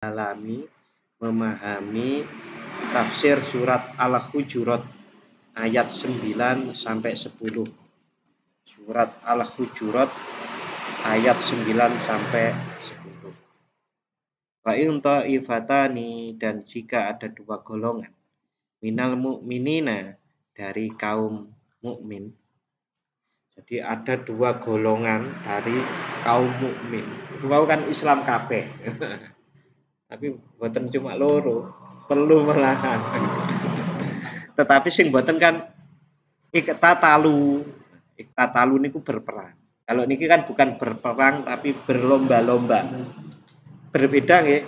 mendalami, memahami tafsir surat Al-Hujurat ayat 9 sampai 10. Surat Al-Hujurat ayat 9 sampai 10. Wa in ta'ifatani, dan jika ada dua golongan, minal mu'minina, dari kaum mukmin. Jadi ada dua golongan dari kaum mukmin. Wau kan Islam kabeh. Tapi boten cuma loro, perlu malahan. Tetapi sing boten kan iktatalu. Iktatalu niku berperang. Kalau niki kan bukan berperang tapi berlomba-lomba. Berbeda nggih.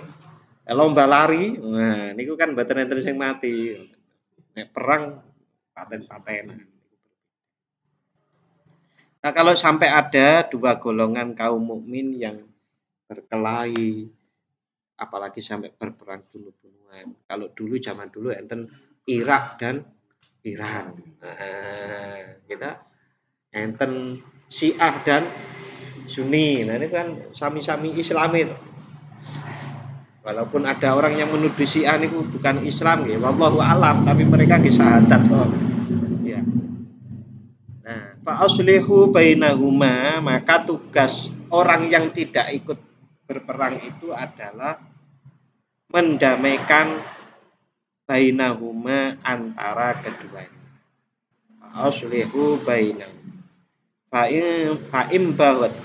Lomba lari, nah niku kan boten enten sing mati. Nek perang paten-patenan. Nah, kalau sampai ada dua golongan kaum mukmin yang berkelahi, apalagi sampai berperang bunuh-bunuhan. Kalau dulu zaman dulu enten Irak dan Iran. Nah, kita enten Syiah dan Sunni. Nah, ini kan sami-sami Islam itu. Walaupun ada orang yang menuduh Syiah itu bukan Islam, ya, wallahu alam, tapi mereka nggih syahadat kok. Ya. Nah, fa aslihu bainahuma, maka tugas orang yang tidak ikut berperang itu adalah mendamaikan bainahuma, antara keduanya. Fa aslihu bainahuma. Fa in baghat,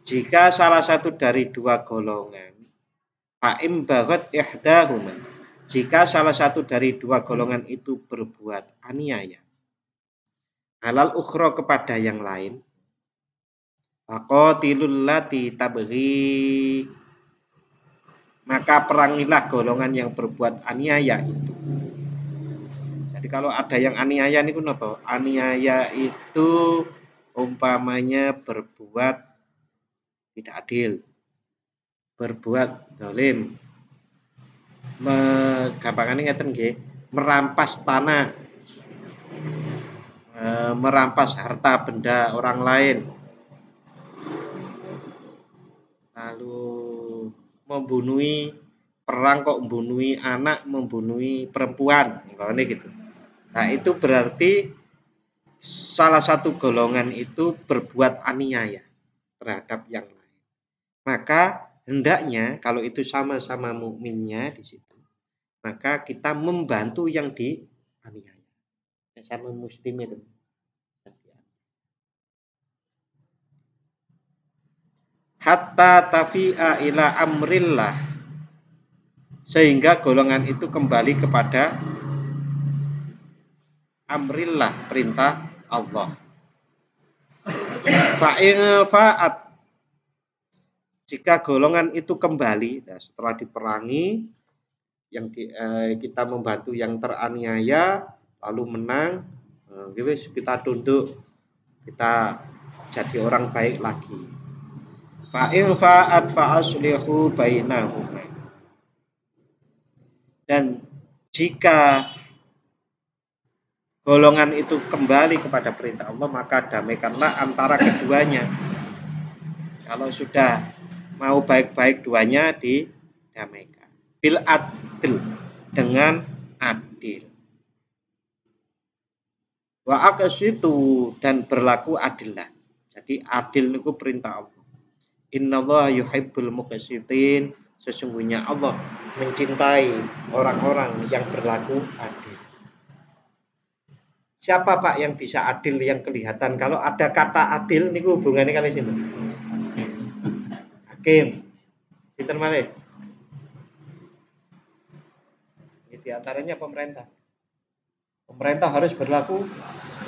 jika salah satu dari dua golongan, fa in baghat ihdahuma, jika salah satu dari dua golongan itu berbuat aniaya alal ukhra, kepada yang lain, faqatilul lati tabghi, maka perangilah golongan yang berbuat aniaya itu. Jadi kalau ada yang aniaya niku napa? Aniaya itu umpamanya berbuat tidak adil, berbuat zalim, gampangane ngeten nggih, merampas tanah, merampas harta benda orang lain, lalu membunuhi, perang kok membunuhi anak, membunuhi perempuan, ini gitu. Nah, itu berarti salah satu golongan itu berbuat aniaya terhadap yang lain. Maka hendaknya kalau itu sama-sama mukminnya di situ, maka kita membantu yang dianiaya. Sama muslim itu. Hatta tafi'a ila amrillah, sehingga golongan itu kembali kepada amrillah, perintah Allah. Fa'in fa'at, jika golongan itu kembali, nah setelah diperangi, yang kita membantu yang teraniaya lalu menang, kita tunduk, kita jadi orang baik lagi. Fa'in fa'at fa'aslihu bainahuma, dan jika golongan itu kembali kepada perintah Allah, maka damaikanlah antara keduanya. Kalau sudah mau baik-baik duanya, didamaikan. Bil adil, dengan adil. Wa aqsitu, dan berlaku adillah. Jadi adil itu perintah Allah. Innallaha yuhibbul muqsitin, sesungguhnya Allah mencintai orang-orang yang berlaku adil. Siapa Pak yang bisa adil yang kelihatan? Kalau ada kata adil niku hubungannya kali sini. Hakim. Sinten malih? Ini diantaranya pemerintah. Pemerintah harus berlaku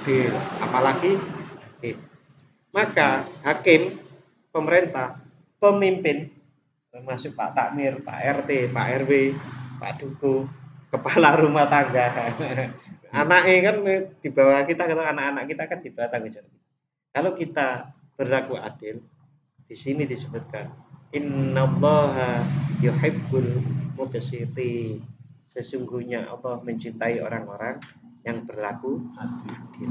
adil, apalagi adil. Maka hakim, pemerintah, pemimpin, termasuk Pak Takmir, Pak RT, Pak RW, Pak Duku, kepala rumah tangga, anaknya kan di bawah kita, kalau anak-anak kita kan di bawah tanggung jawab. Kalau kita berlaku adil, di sini disebutkan innallaha yuhibbul muqsitin, sesungguhnya Allah mencintai orang-orang yang berlaku adil.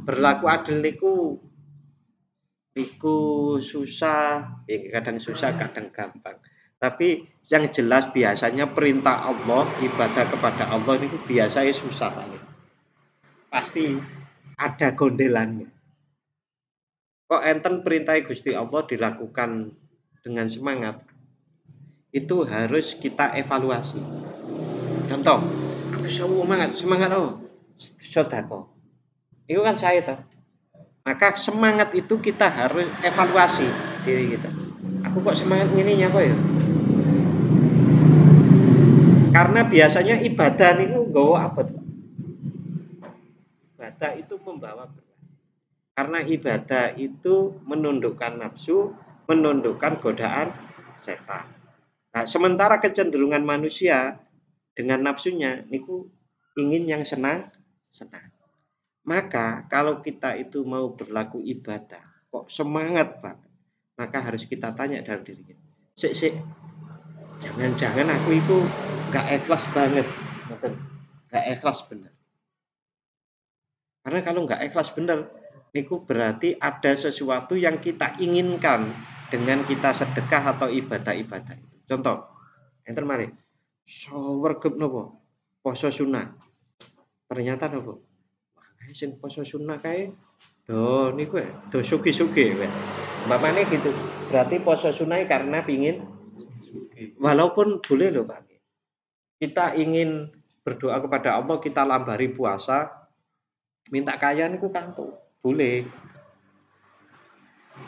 Berlaku adil niku iku susah, ya kadang susah, kadang gampang. Tapi yang jelas biasanya perintah Allah, ibadah kepada Allah itu biasanya susah paling. Pasti ada gondelannya. Kok enten perintah Gusti Allah dilakukan dengan semangat, itu harus kita evaluasi. Contoh, aku semangat sodako. Itu kan saya toh. Maka semangat itu kita harus evaluasi diri kita. Aku kok semangat ini nyapa ya? Karena biasanya ibadah niku nggawa apa tuh? Ibadah itu membawa berat. Karena ibadah itu menundukkan nafsu, menundukkan godaan setan. Nah, sementara kecenderungan manusia dengan nafsunya niku ingin yang senang. Maka kalau kita itu mau berlaku ibadah, kok semangat banget, maka harus kita tanya dalam diri kita. Sik, jangan-jangan aku itu gak ikhlas banget, gak ikhlas bener. Karena kalau gak ikhlas bener, niku berarti ada sesuatu yang kita inginkan dengan kita sedekah atau ibadah-ibadah itu. Contoh, enten mari, sawergep nopo? Poso sunah. Ternyata nopo? Sing poso sunah kae do niku do sugi-sugi wae. Mbapane gitu. Berarti poso sunah karena pingin walaupun boleh loh Pak. Kita ingin berdoa kepada Allah, kita lambari puasa, minta kaya niku kan tuh boleh.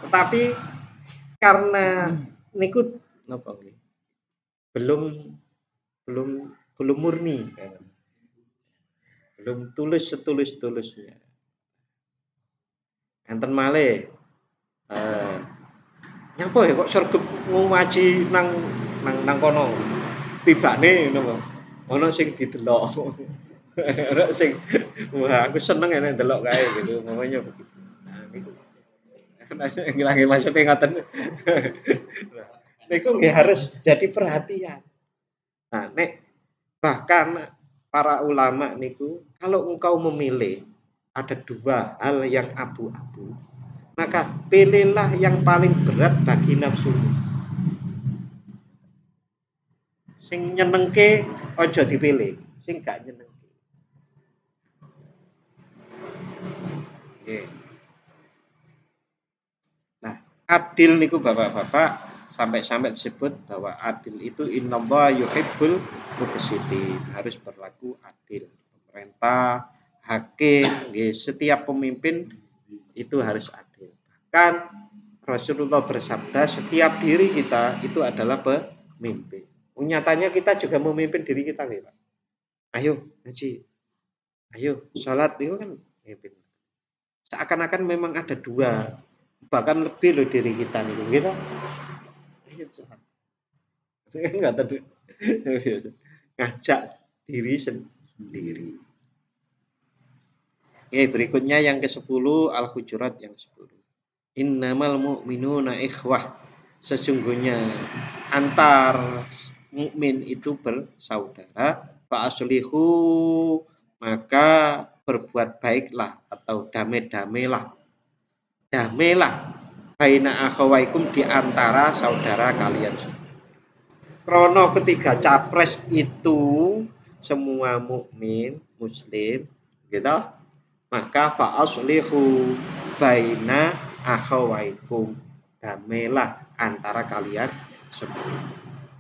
Tetapi karena niku napa nggih? Belum murni kan. Belum tulus setulus-tulusnya. Enten malih nyapa ya kok sregep ngaji nang kono. Tibane ngono kok. Ono sing didelok. Ono sing wah aku seneng nek delok kae gitu. Mamanya begitu. Nah niku. Ngilangi maksudnya ngoten. Niku nggih harus jadi perhatian. Nah, nek bahkan para ulama niku kalau engkau memilih ada dua hal yang abu-abu, maka pilihlah yang paling berat bagi nafsu. Sing nyenengke ojo dipilih, sing gak nyenengke. Okay. Nah, adil niku bapak-bapak sampai disebut bahwa adil itu innallaha yuhibbul muqsitin, harus berlaku adil. Pemerintah, hakim, setiap pemimpin itu harus adil. Bahkan Rasulullah bersabda setiap diri kita itu adalah pemimpin. Nyatanya kita juga memimpin diri kita nih Pak. Ayo ngaji, ayo sholat itu kan memimpin. Seakan-akan memang ada dua, bahkan lebih loh diri kita nih gitu. Ayo sholat. Nggak tahu. Ngajak diri sendiri. Oke, berikutnya yang ke-10 Al-Hujurat yang 10. Innamal mu'minuna ikhwah. Sesungguhnya antar mukmin itu bersaudara. Fa'aslihu, maka berbuat baiklah atau damai-damailah. Damailah baina akhawaikum di antara saudara kalian. Krono ketiga capres itu semua mukmin muslim gitu, maka fa'aslihu baina akhawaikum, damailah antara kalian semua.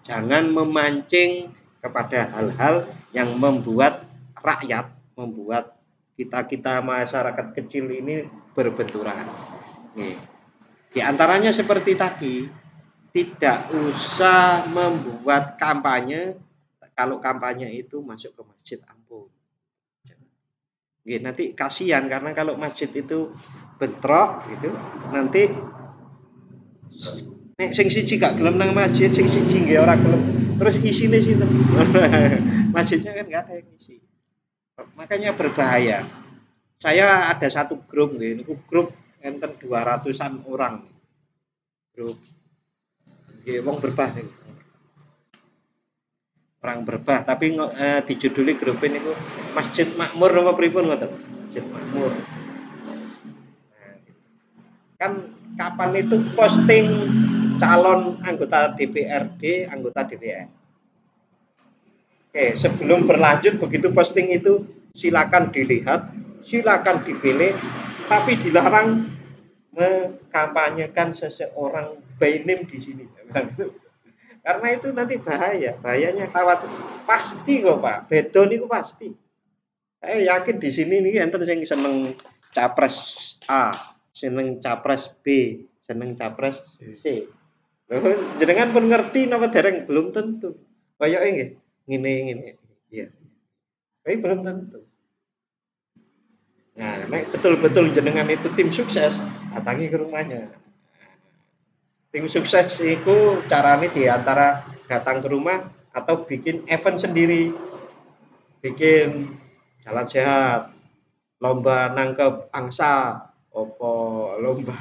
Jangan memancing kepada hal-hal yang membuat rakyat, membuat kita masyarakat kecil ini berbenturan. Nih. Di antaranya seperti tadi, tidak usah membuat kampanye. Kalau kampanye itu masuk ke masjid, ampun. Nanti kasihan karena kalau masjid itu bentrok gitu, nanti nek sing siji gak gelem nang masjid, sing siji nggih ora gelem, terus isine sinten? Masjidnya kan enggak ada yang isi. Makanya berbahaya. Saya ada satu grup nggih, niku grup enten 200-an orang. Grup nggih wong berbah niku. Orang berbah tapi dijuduli grup niku Masjid Makmur apa pripun ngoten? Masjid Makmur. Nah, kan kapan itu posting calon anggota DPRD, anggota DPR. Oke, sebelum berlanjut begitu posting itu silakan dilihat, silakan dipilih, tapi dilarang mengkampanyekan seseorang by name di sini. Karena itu nanti bahaya, bahayanya khawatir. Pasti kok Pak, bedo niku pasti. Saya yakin di sini nih enten sing seneng capres A, seneng capres B, seneng capres C. Jenengan pun ngerti napa dereng belum tentu. Kayak nggih, ngene. Iya. Tapi belum tentu. Nah, nek betul-betul jenengan itu tim sukses, datangi ke rumahnya. Tim sukses itu caranya di antara datang ke rumah atau bikin event sendiri. Bikin jalan sehat, lomba nangkep angsa, opo lomba.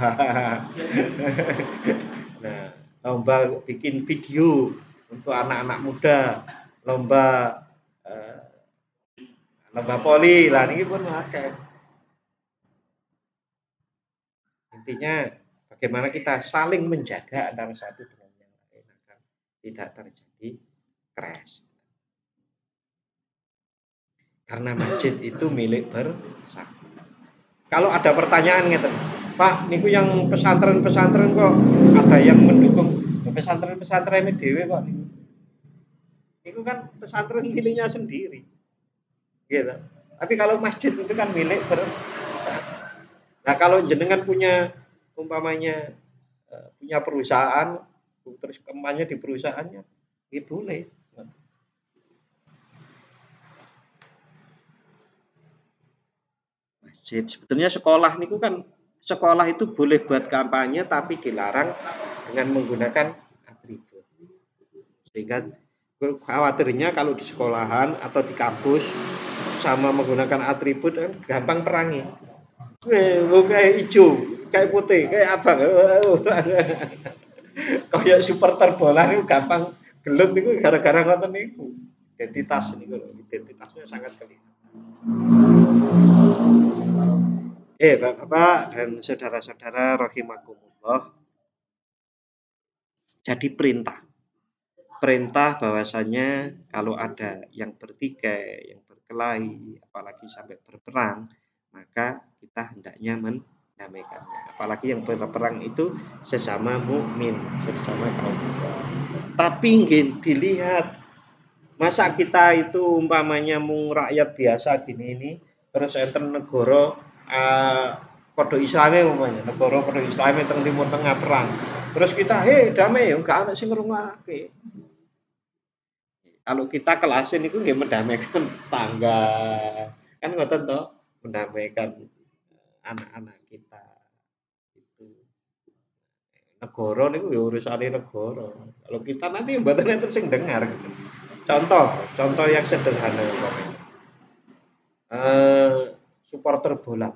Nah, lomba bikin video untuk anak-anak muda, lomba eh, lomba poli lah ini pun akeh. Intinya bagaimana kita saling menjaga antara satu dengan yang lain agar tidak terjadi crash. Karena masjid itu milik bersama. Kalau ada pertanyaan ngeten, Pak, niku yang pesantren-pesantren kok ada yang mendukung pesantren-pesantren ini dewe kok niku. Niku kan pesantren miliknya sendiri. Gitu. Tapi kalau masjid itu kan milik bersama. Nah, kalau jenengan punya umpamanya punya perusahaan terus kemanya di perusahaannya, itu boleh. Masjid sebetulnya sekolah niku kan sekolah itu boleh buat kampanye tapi dilarang dengan menggunakan atribut. Sehingga khawatirnya kalau di sekolahan atau di kampus sama menggunakan atribut kan gampang perangi. Kayak hijau, kayak putih, kayak abang. Kayak supporter bola niku gampang gelut niku gara-gara ngoten niku. Identitas niku identitasnya sangat kelihatan. Bapak dan saudara-saudara rahimakumullah. Jadi perintah bahwasanya kalau ada yang bertikai, yang berkelahi, apalagi sampai berperang, maka kita hendaknya mendamaikannya. Apalagi yang berperang itu sesama mukmin, sesama kaum muslimin. Tapi dilihat, masa kita itu umpamanya mung rakyat biasa gini ini, terus enten negara kode Islamnya umpamanya, negara kode Islamnya teng Timur Tengah perang. Terus kita, damai, enggak ana sing ngrungokake. Kalau kita kelasin itu nggih mendamaikan tangga. Kan ngoten toh, mendamaikan anak-anak kita. Itu. Negara niku ya urusane negara. Kalau kita nanti mboten enten sing dengar gitu. Contoh yang sederhana umpamanya. Supporter bola.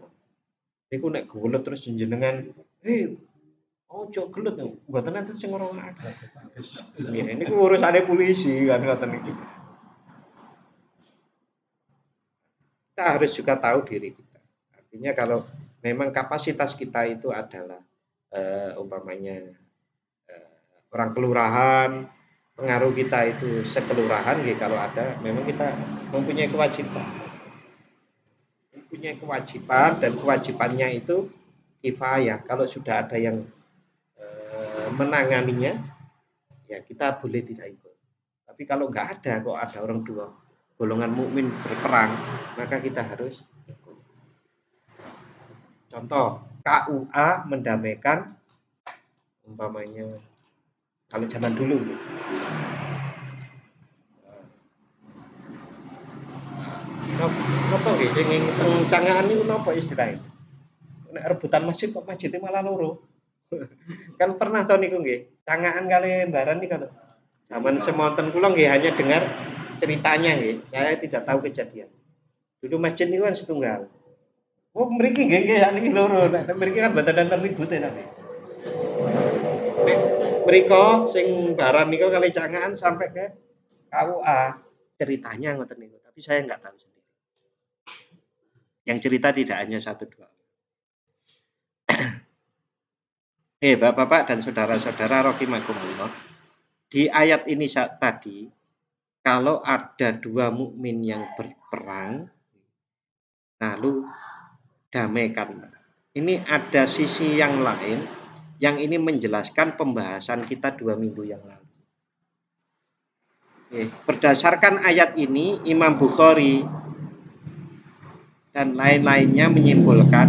Niku nek gelet terus jenengan, ojo gelet lho, mboten enten sing ngrungokake. Ya niku urusane polisi kan ngoten niku. Kita harus juga tahu diri kita. Artinya kalau memang kapasitas kita itu adalah umpamanya orang kelurahan, pengaruh kita itu sekelurahan, gitu, kalau ada, memang kita mempunyai kewajiban. Mempunyai kewajiban dan kewajibannya itu kifayah. Kalau sudah ada yang menanganinya, ya kita boleh tidak ikut. Tapi kalau nggak ada, kok ada orang dua golongan mukmin berperang, maka kita harus ikut. Contoh, KUA mendamaikan umpamanya kalau zaman dulu. Napa nggih sing teng Cangaan niku napa istilahnya? Nek rebutan masjid kok masjidnya malah loro. Kan pernah to niku nggih. Cangaan kali Mbaran niku lho. Zaman semonten kula nggih hanya dengar ceritanya nggih. Saya tidak tahu kejadian. Dulu masjid niku kan setunggal. Oh, mriki nggih sakniki loro. Nek mriki kan mboten enten ribute tapi. Nek mriko sing Baran niku kali Cangaan sampai ke KUA ceritanya ngoten niku, tapi saya nggak tahu sendiri. Yang cerita tidak hanya satu dua. Bapak-bapak dan saudara-saudara rahimakumullah, di ayat ini tadi, kalau ada dua mukmin yang berperang, lalu damaikan. Ini ada sisi yang lain, yang ini menjelaskan pembahasan kita 2 minggu yang lalu. Berdasarkan ayat ini, Imam Bukhari dan lain-lainnya menyimpulkan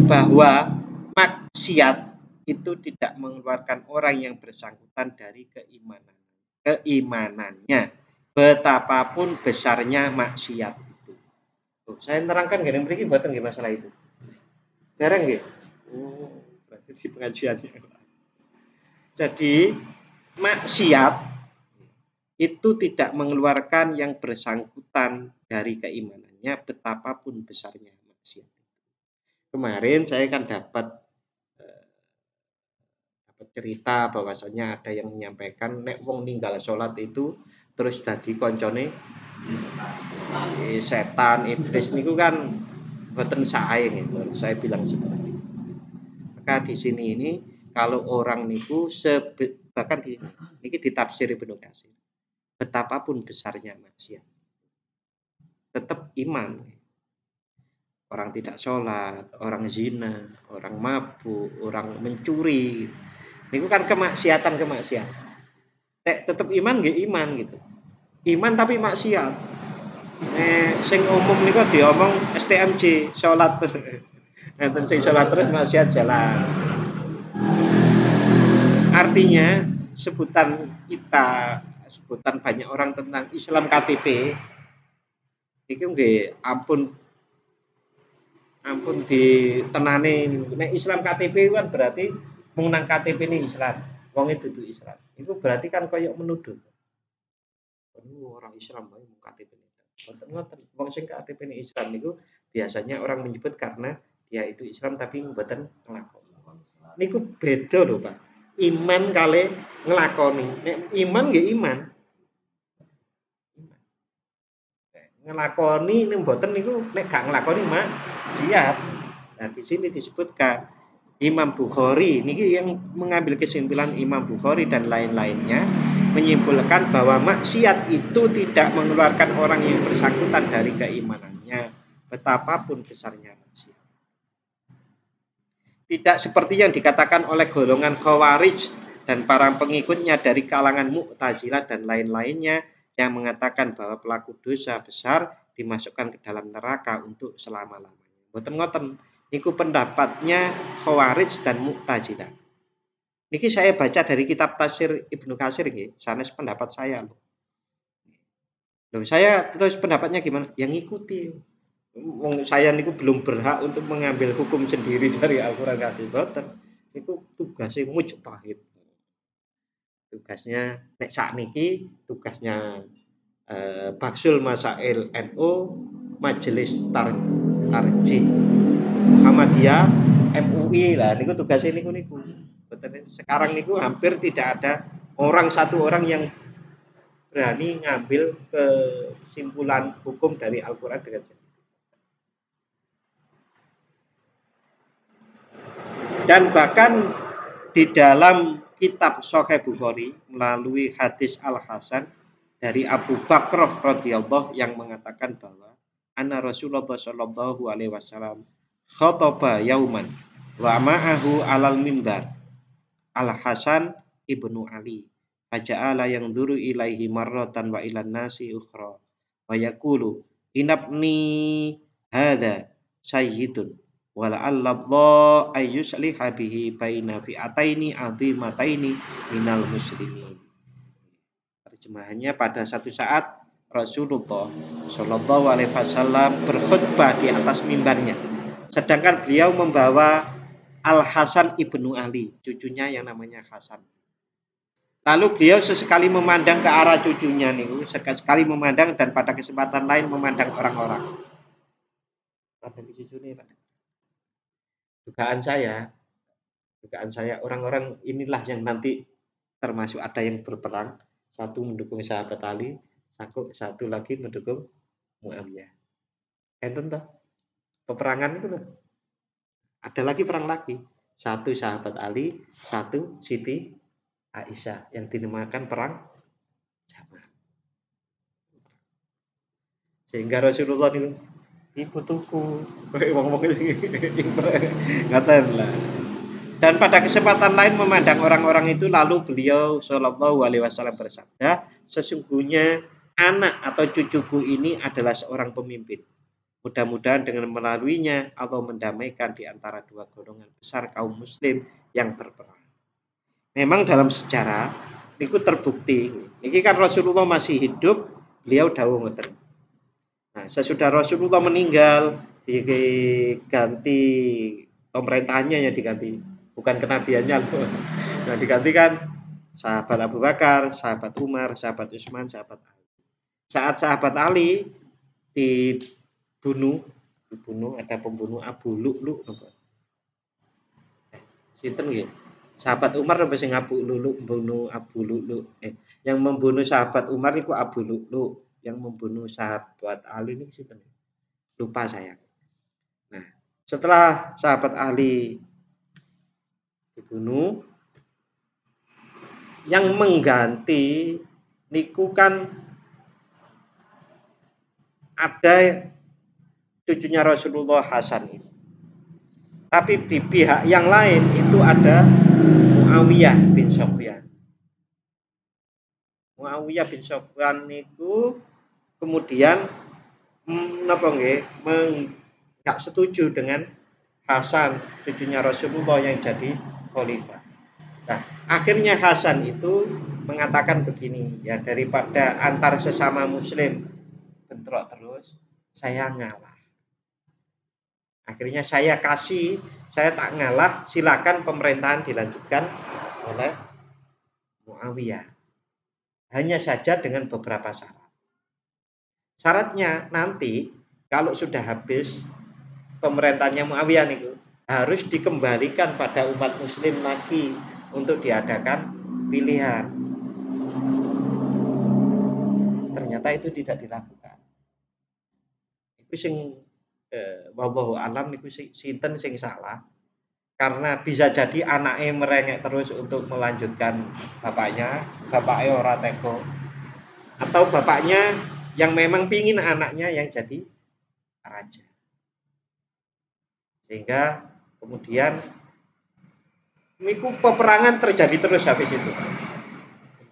bahwa maksiat itu tidak mengeluarkan orang yang bersangkutan dari keimanannya, betapapun besarnya maksiat itu. Saya terangkan gak yang beriki buatan gak masalah itu. Jarang gak? Berarti di pengajiannya. Jadi maksiat itu tidak mengeluarkan yang bersangkutan dari keimanannya, betapapun besarnya maksiat. Kemarin saya kan dapat cerita bahwasanya ada yang menyampaikan nek wong ninggal sholat itu terus dadi koncone setan iblis niku kan boten sae nggih. Saya bilang seperti itu. Maka di sini ini kalau orang niku bahkan ini ditafsir Ibnu Katsir. Betapapun besarnya maksiat, tetap iman. Orang tidak sholat, orang zina, orang mabuk, orang mencuri, itu kan kemaksiatan. Tetap iman gak iman gitu. Iman tapi maksiat. Sing umum niku diomong STMJ, sholat. Enten sing sholat terus maksiat jalan. Artinya sebutan banyak orang tentang Islam KTP itu nggih ampun ditenane. Nek Islam KTP kan berarti mengenang KTP ini Islam, wong itu Islam. Itu berarti kan koyok menuduh. Orang Islam bae mung KTP ini. Ngoten wong sing KTP ini Islam niku biasanya orang menyebut karena dia itu Islam tapi mboten nglakoni. Niku beda lho, Pak. Iman kali nglakoni. Nek iman nggih iman. Ngelakoni ning mboten niku nek gak nglakoni maksiat. Nah, di sini disebutkan Imam Bukhari niki yang mengambil kesimpulan Imam Bukhari dan lain-lainnya menyimpulkan bahwa maksiat itu tidak mengeluarkan orang yang bersangkutan dari keimanannya, betapapun besarnya maksiat. Tidak seperti yang dikatakan oleh golongan Khawarij dan para pengikutnya dari kalangan Mu'tazilah dan lain-lainnya yang mengatakan bahwa pelaku dosa besar dimasukkan ke dalam neraka untuk selama-lamanya. Mboten-ngoten, niku pendapatnya Khawarij dan Mu'tazilah. Niki saya baca dari kitab tafsir Ibnu Katsir nggih, sanes pendapat saya loh. Saya terus pendapatnya gimana? Yang ikuti. Saya niku belum berhak untuk mengambil hukum sendiri dari Al-Qur'an hadis boten. Niku tugasnya mujtahid. Tugasnya nek sakniki tugasnya Baksul Masail NU Majelis Tarjih Muhammadiyah MUI lah niku tugasnya niku. Sekarang niku hampir tidak ada satu orang yang berani ngambil kesimpulan hukum dari Al-Qur'an dengan sendiri. Dan bahkan di dalam kitab Sahih Bukhari melalui hadis Al-Hasan dari Abu Bakrah radhiyallahu yang mengatakan bahwa anna Rasulullah sallallahu alaihi wasallam khotaba yauman wa ma'ahu alal mimbar Al-Hasan ibnu Ali faja'ala yang duru ilaihi marratan wa ilan nasi ukhra wa yaqulu inabni hada sayyidun wa la'allallah ayyusliha bihi baina fi'ataini azimataini minal muslimin. Terjemahannya, pada satu saat Rasulullah Shallallahu Alaihi Wasallam berkhutbah di atas mimbarnya, sedangkan beliau membawa Al Hasan ibnu Ali, cucunya yang namanya Hasan. Lalu beliau sesekali memandang ke arah cucunya nih, sekali memandang dan pada kesempatan lain memandang orang-orang. Dugaan saya orang-orang inilah yang nanti termasuk ada yang berperang, satu mendukung sahabat Ali, satu lagi mendukung Muawiyah. Enten toh peperangan itu loh. Ada lagi perang lagi. Satu sahabat Ali, satu Siti Aisyah yang dinamakan perang Jamal. Sehingga Rasulullah itu ibu tuku, ngomong ngatain lah. Dan pada kesempatan lain memandang orang-orang itu, lalu beliau Shallallahu Alaihi Wasallam bersabda, sesungguhnya anak atau cucuku ini adalah seorang pemimpin. Mudah-mudahan dengan melaluinya Allah mendamaikan di antara dua golongan besar kaum muslim yang berperang. Memang dalam sejarah itu terbukti. Ini kan Rasulullah masih hidup, beliau dawuh ngoten. Nah, sesudah Rasulullah meninggal, diganti pemerintahannya yang diganti, bukan kenabiannya loh. Nah, digantikan sahabat Abu Bakar, sahabat Umar, sahabat Utsman, sahabat Ali. Saat sahabat Ali dibunuh ada pembunuh Abu Lu'lu' sinten nggih? Sahabat Umar napa sing Abu Lu'lu' membunuh Abu Lu'lu'? Yang membunuh sahabat Umar itu Abu Lu'lu', yang membunuh sahabat Ali ini sinten? Lupa saya. Nah, setelah sahabat Ali dibunuh, yang mengganti niku kan ada cucunya Rasulullah Hasan itu. Tapi di pihak yang lain itu ada Muawiyah bin Sofyan. Muawiyah bin Sofyan niku kemudian nggak setuju dengan Hasan cucunya Rasulullah yang jadi khalifah. Nah, akhirnya Hasan itu mengatakan begini, ya daripada antar sesama muslim bentrok terus, saya ngalah. Akhirnya saya tak ngalah, silakan pemerintahan dilanjutkan oleh Muawiyah. Hanya saja dengan beberapa syarat. Syaratnya nanti kalau sudah habis pemerintahnya Muawiyah itu harus dikembalikan pada umat muslim lagi untuk diadakan pilihan. Ternyata itu tidak dilakukan. Itu sing wallahu alam niku sinten sing salah. Karena bisa jadi anaknya merengek terus untuk melanjutkan bapaknya ora teko. Atau bapaknya yang memang pingin anaknya yang jadi raja. Sehingga kemudian niku peperangan terjadi terus habis itu.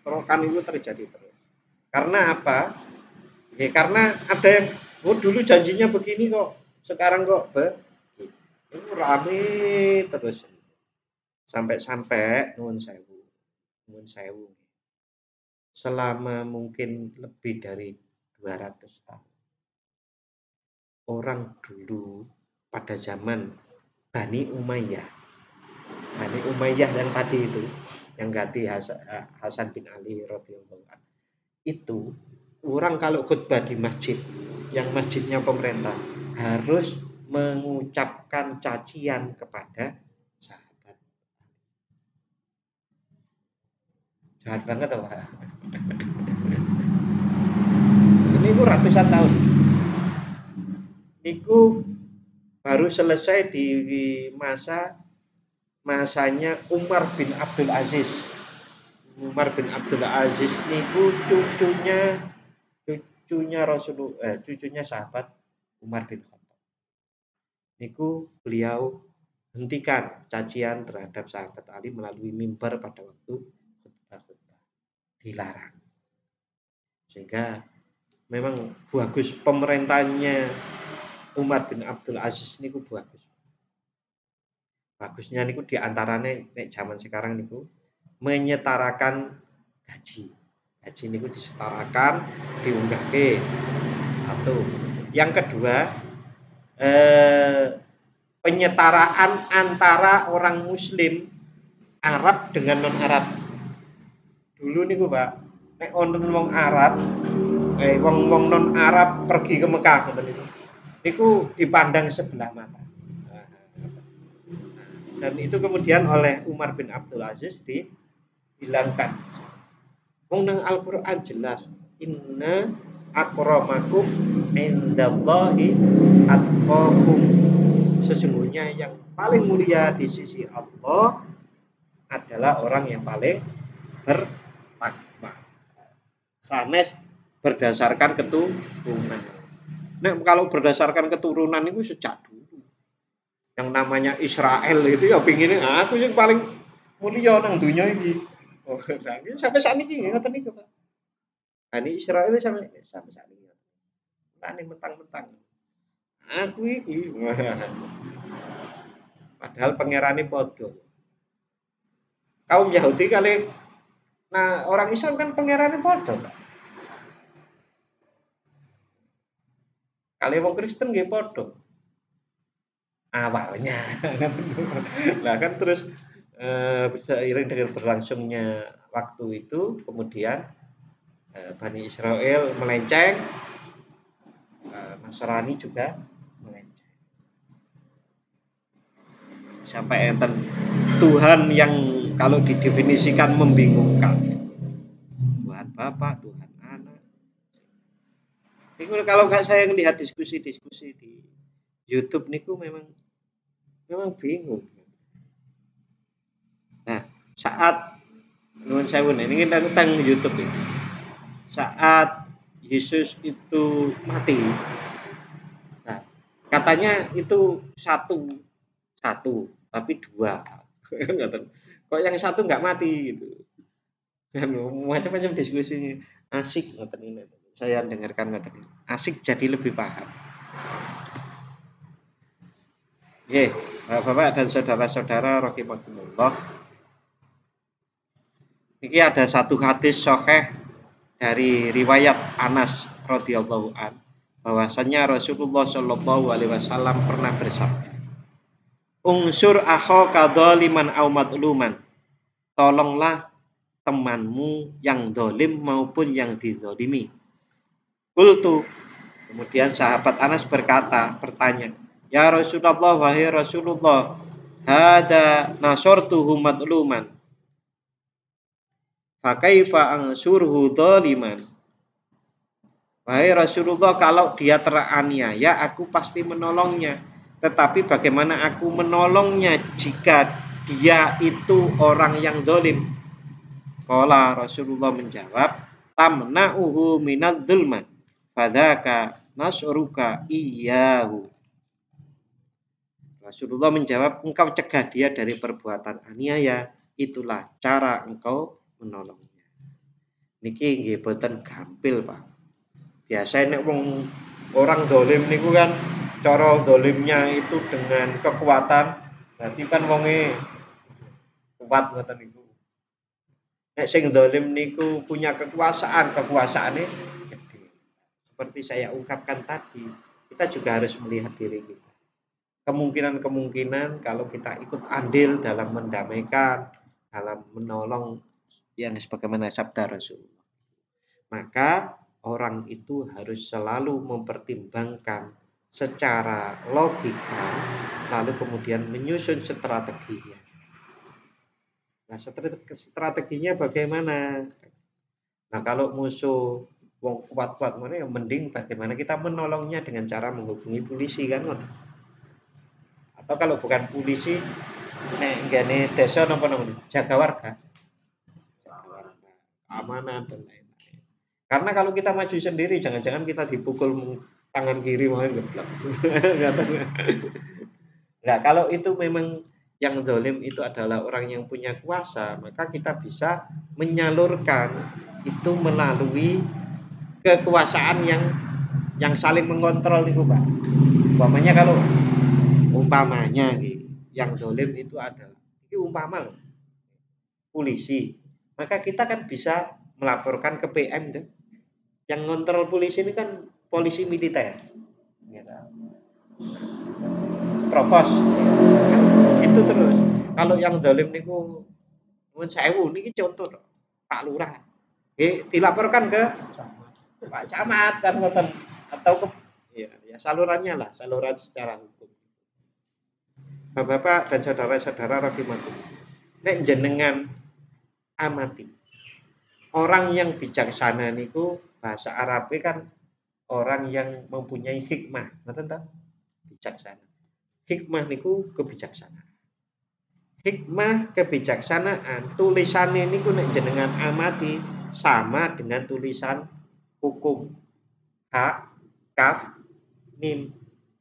Peperangan itu terjadi terus. Karena apa? Ya karena ada yang dulu janjinya begini kok, sekarang kok itu rame terus. Sampai nuwun sewu. Selama mungkin lebih dari 200 tahun. Orang dulu pada zaman Bani Umayyah yang tadi itu, yang ganti Hasan bin Ali radhiyallahu anhu. Itu orang kalau khutbah di masjid, yang masjidnya pemerintah, harus mengucapkan cacian kepada sahabat. Jahat banget Pak. Ini ratusan tahun. Niku baru selesai di masanya Umar bin Abdul Aziz. Umar bin Abdul Aziz niku cucunya Rasulullah, cucunya sahabat Umar bin Khattab. Niku beliau hentikan cacian terhadap sahabat Ali melalui mimbar pada waktu khutbah. Dilarang. Sehingga memang bagus pemerintahnya Umar bin Abdul Aziz niku bagus. Bagusnya niku diantaranya nek zaman sekarang niku menyetarakan gaji. Gaji niku disetarakan, diunggahke. Satu. Yang kedua, penyetaraan antara orang muslim Arab dengan non-Arab. Dulu niku Pak, nek wonten wong Arab, wong non-Arab pergi ke Mekah ngoten niku. Niku dipandang sebelah mata. Dan itu kemudian oleh Umar bin Abdul Aziz dihilangkan. Wong nang Al-Qur'an jelas, inna akramakum indallahi atqakum. sesungguhnya yang paling mulia di sisi Allah adalah orang yang paling bertakwa. Sanes berdasarkan keturunan. Nah, kalau berdasarkan keturunan itu sejak dulu. Yang namanya Israel itu ya pinginnya aku yang paling mulia nang dunia ini. Oh, nah, sampai saat ini ngoten niku, Pak. Nah, ini Israel sampai saat ini. Nah, ini mentang-mentang. Aku iki. Padahal pangerane padha. Kaum Yahudi kali nah orang Islam kan pangerane padha, Pak. Kali wong Kristen nggih padha. Awalnya. Lah kan terus seiring dengan berlangsungnya waktu itu kemudian Bani Israel melenceng, Nasrani juga melenceng. Sampai enten Tuhan yang kalau didefinisikan membingungkan. Tuhan Bapa, Tuhan Anak. Itu kalau nggak saya melihat diskusi-diskusi di YouTube niku memang bingung. Nah, saat nuwun sewu ini kita tentang YouTube ini. Saat Yesus itu mati. Nah, katanya itu satu, tapi dua. Kok yang satu nggak mati gitu. Dan macam-macam diskusinya asik ngoten ini. Saya dengarkan ngoten ini. Asik jadi lebih paham. Nggih, Bapak dan saudara-saudara rahimakumullah. Ini ada satu hadis sahih dari riwayat Anas radhiyallahu an bahwasanya Rasulullah Shallallahu alaihi wasallam pernah bersabda, "Unsur akhaka dzaliman aw madluman." Tolonglah temanmu yang dolim maupun yang dizolimi. Qultu, kemudian sahabat Anas bertanya, "Ya Rasulullah, wahai Rasulullah, hada nasortuhu madluman. Fakaifa ansurhu dzaliman?" Wahai Rasulullah, kalau dia teraniaya, aku pasti menolongnya. Tetapi bagaimana aku menolongnya jika dia itu orang yang dolim? Qala Rasulullah menjawab, tamna'uhu minadz zulman, fadzaka nasruka iyyahu. Rasulullah menjawab, engkau cegah dia dari perbuatan aniaya, itulah cara engkau menolongnya. Niki nggih boten gampil, Pak. Biasanya nek wong orang dolim niku kan cara dolimnya itu dengan kekuatan, berarti kan wonge kuat ngoten niku. Nek sing dolim niku punya kekuasaane gede. Seperti saya ungkapkan tadi, kita juga harus melihat diri kita. Kemungkinan-kemungkinan kalau kita ikut andil dalam mendamaikan, dalam menolong yang sebagaimana sabda Rasulullah, maka orang itu harus selalu mempertimbangkan secara logika, lalu kemudian menyusun strateginya. Nah, strateginya bagaimana? Nah, kalau musuh wong kuat-kuat mana yang mending bagaimana kita menolongnya dengan cara menghubungi polisi kan? Atau kalau bukan polisi, nek nggane desa napa jaga warga, keamanan dan lain-lain. Karena kalau kita maju sendiri, jangan-jangan kita dipukul tangan kiri malah geblek. Nah, kalau itu memang yang dolim itu adalah orang yang punya kuasa, maka kita bisa menyalurkan itu melalui kekuasaan yang saling mengontrol itu, Pak. Umpamanya gitu, yang dolim itu adalah ini umpama loh, polisi. Maka kita kan bisa melaporkan ke PM tuh. Yang ngontrol polisi ini kan polisi militer, gitu. Provos, itu terus. Kalau yang dolim niku nuwun sewu niki contoh Pak Lurah, dilaporkan ke Pak Camat kan ngoten, atau ke ya salurannya lah, saluran secara hukum. Bapak-bapak dan saudara-saudara rahimakumullah, nek jenengan amati orang yang bijaksana niku bahasa Arabnya kan orang yang mempunyai hikmah, ngoten ta? Bijaksana. Hikmah niku kebijaksanaan. Hikmah kebijaksanaan tulisannya niku nek jenengan amati sama dengan tulisan hukum. Ha, kaf, mim.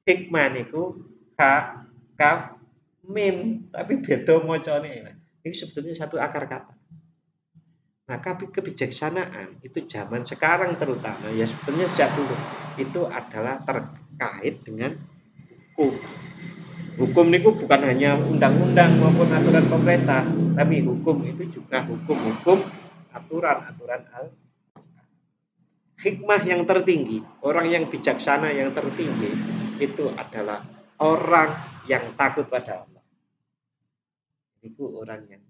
Hikmah niku ha, kaf, mim, tapi beda macane. Ini sebetulnya satu akar kata. Maka kebijaksanaan itu zaman sekarang terutama ya sebetulnya sejak dulu itu adalah terkait dengan hukum. Hukum niku bukan hanya undang-undang maupun aturan pemerintah, tapi hukum itu juga hukum-hukum aturan-aturan al. Hikmah yang tertinggi, orang yang bijaksana yang tertinggi itu adalah orang yang takut pada Allah. Itu orang yang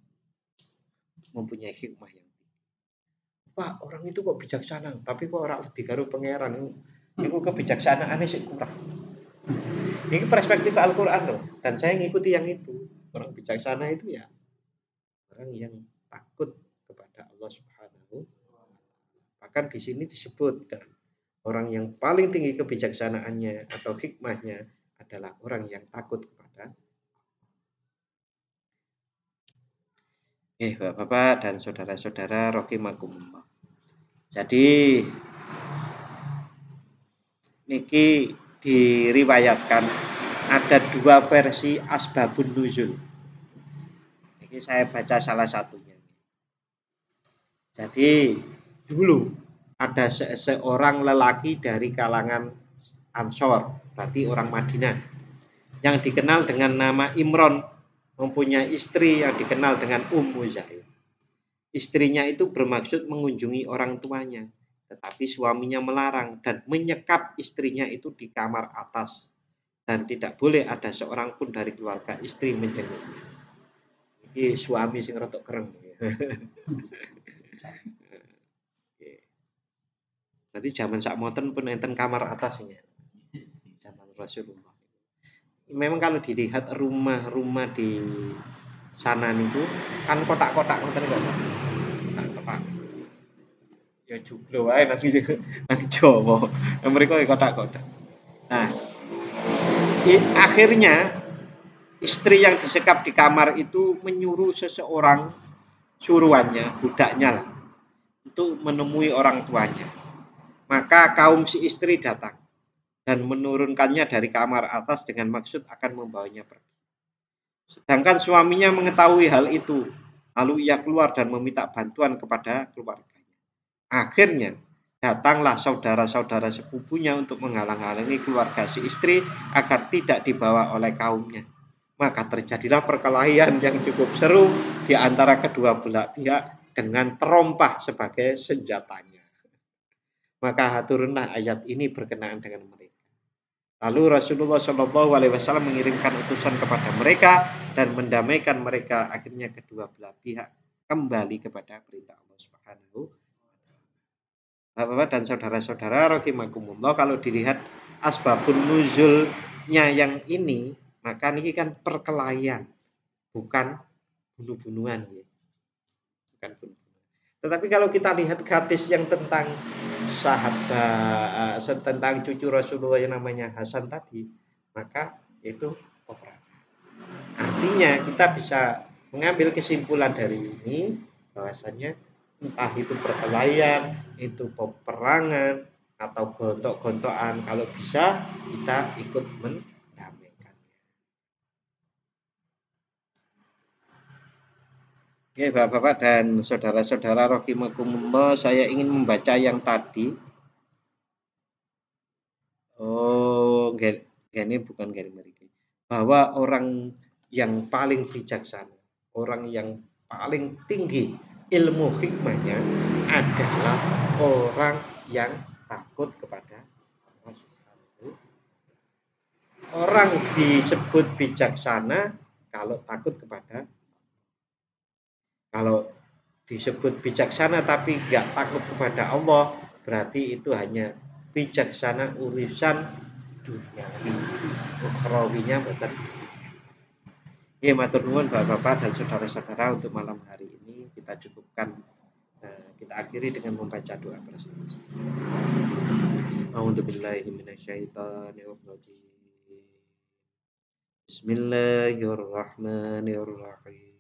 mempunyai hikmah yang tinggi. Pak, orang itu kok bijaksana, tapi kok orang dikaro pangeran itu kebijaksanaannya sih kurang. Ini perspektif Al-Quran loh, dan saya ngikuti yang itu. Orang bijaksana itu ya orang yang takut kepada Allah Subhanahu. Bahkan di sini disebutkan orang yang paling tinggi kebijaksanaannya atau hikmahnya adalah orang yang takut kepada Bapak-bapak dan saudara-saudara rahimakumullah. Jadi niki diriwayatkan ada dua versi asbabun nuzul. Ini saya baca salah satunya. Jadi dulu ada seorang lelaki dari kalangan Ansor, berarti orang Madinah, yang dikenal dengan nama Imron, mempunyai istri yang dikenal dengan Ummu Zaid. Istrinya itu bermaksud mengunjungi orang tuanya, tetapi suaminya melarang dan menyekap istrinya itu di kamar atas. Dan tidak boleh ada seorang pun dari keluarga istri menjenguknya. Ini suami sing rotok kereng. Nanti zaman sakmonten pun enten kamar atasnya. Zaman Rasulullah. Memang kalau dilihat rumah-rumah di sana niku kan kotak-kotak ngoten kok. Kotak-kotak. Ya jublo wae nang Jawa. Mereka kotak-kotak. Nah, akhirnya istri yang disekap di kamar itu menyuruh seseorang suruhannya, budaknya lah, untuk menemui orang tuanya. Maka kaum si istri datang dan menurunkannya dari kamar atas dengan maksud akan membawanya pergi. Sedangkan suaminya mengetahui hal itu, lalu ia keluar dan meminta bantuan kepada keluarganya. Akhirnya datanglah saudara-saudara sepupunya untuk menghalang-halangi keluarga si istri agar tidak dibawa oleh kaumnya. Maka terjadilah perkelahian yang cukup seru di antara kedua belah pihak dengan terompah sebagai senjatanya. Maka turunlah ayat ini berkenaan dengan mereka. Lalu Rasulullah SAW mengirimkan utusan kepada mereka dan mendamaikan mereka. Akhirnya kedua belah pihak kembali kepada perintah Allah Subhanahu. Bapak-bapak dan saudara-saudara rahimakumullah, kalau dilihat asbabun nuzulnya yang ini, maka ini kan perkelahian, bukan bunuh-bunuhan ya. Bukan bunuh. Tetapi kalau kita lihat hadis yang tentang sahabat, tentang cucu Rasulullah yang namanya Hasan tadi, maka itu peperangan. Artinya kita bisa mengambil kesimpulan dari ini bahwasanya entah itu perkelahian, itu peperangan atau gontok-gontokan, kalau bisa kita ikut mendamaikannya. Oke, Bapak-bapak dan saudara-saudara rahimakumullah, saya ingin membaca yang tadi. Oh, ini bukan mereka. Bahwa orang yang paling bijaksana, orang yang paling tinggi ilmu hikmahnya adalah orang yang takut kepada Allah Subhanahu. Orang disebut bijaksana kalau takut kepada. Kalau disebut bijaksana tapi nggak takut kepada Allah, berarti itu hanya bijaksana urusan duniawi. Ukhrawinya betul. Ya, matur nuwun Bapak-bapak dan saudara-saudara, untuk malam hari ini kita cukupkan, kita akhiri dengan membaca doa bersama. A'udzubillahi minasyaitonir rajim. Bismillahirrahmanirrahim.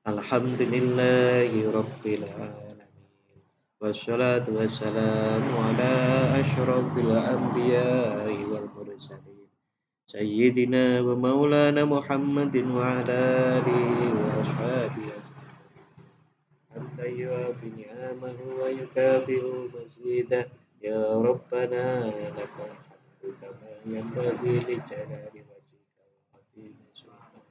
Alhamdulillahi Rabbil Alamin. Wassalatu wassalamu ala ashrafil anbiya'i wal mursalin. Sayyidina wa maulana Muhammadin wa ala alihi wa ashabihi. Hamdan yuwafi ni'amahu wa yukafi'u mazidah. Ya Rabbana lakal hamdu kama yanbaghi li jalali wajhika wa azimi sultanik.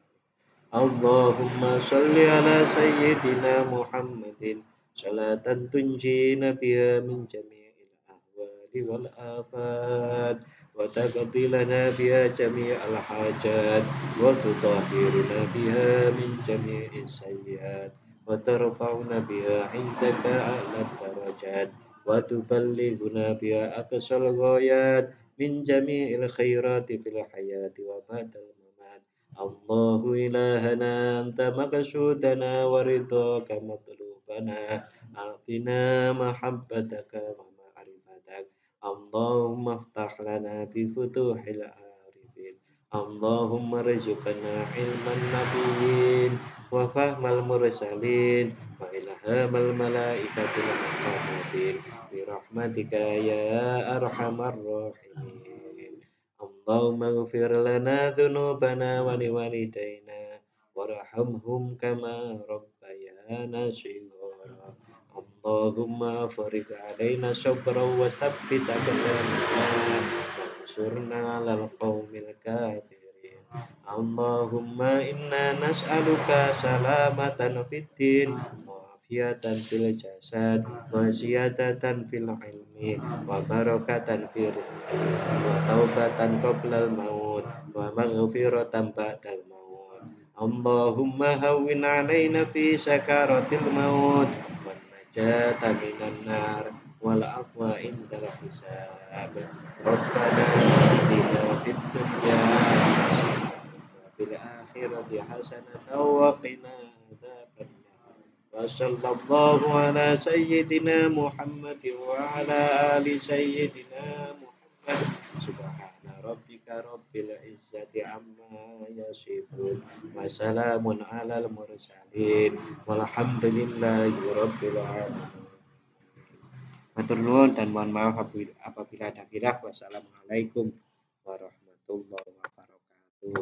Allahumma salli ala sayyidina Muhammadin salatan tunjina biha min jami'il ahwali wal afat wa taqdi lana biha jami'al hajat wa tutahhiruna biha min jami'is sayyiat wa tarfa'una biha indaka a'la darajat wa tuballighuna biha aqsal ghayat min jami'il khairati fil hayati wa ba'dal mamat. Allahu ilahana anta maqsudana wa ridhaka matlubana atina mahabbataka wa ma'rifatak. Allahumma aftah lana bi futuhil arifin. Allahumma rizqna ilman nabiyyin wa fahmal mursalin wa ilhamal malaikatil muqarrabin bi rahmatika ya arhamar rahimin. Allahumma ighfir lana dhunubana wa liwalidayna warhamhum kama rabbayana shighara. Allahumma afrigh alaina sabran wa tsabbit aqdamana wansurna 'alal qaumil kafirin. Allahumma inna nas'aluka salamatan fid din wa afiatan fil jasad wa ziyadatan fil ilmi wa barakatan fil rizqi wa taubatan qoblal maut wa maghfiratan ba'dal maut. Allahumma hawwin alaina fi sakaratil maut wan najata minan nar wal afwa indal hisab. Rabbana atina fid dunya hasanah wa fil akhirati hasanah wa qina adzabannar. Wa sallallahu ala sayyidina Muhammad wa ala ali sayyidina Muhammad. Subhana rabbika rabbil izzati amma yasifun wa salamun alal mursalin walhamdulillahi rabbil alamin. Matur nuwun dan mohon maaf apabila ada khilaf. Wassalamualaikum warahmatullahi wabarakatuh.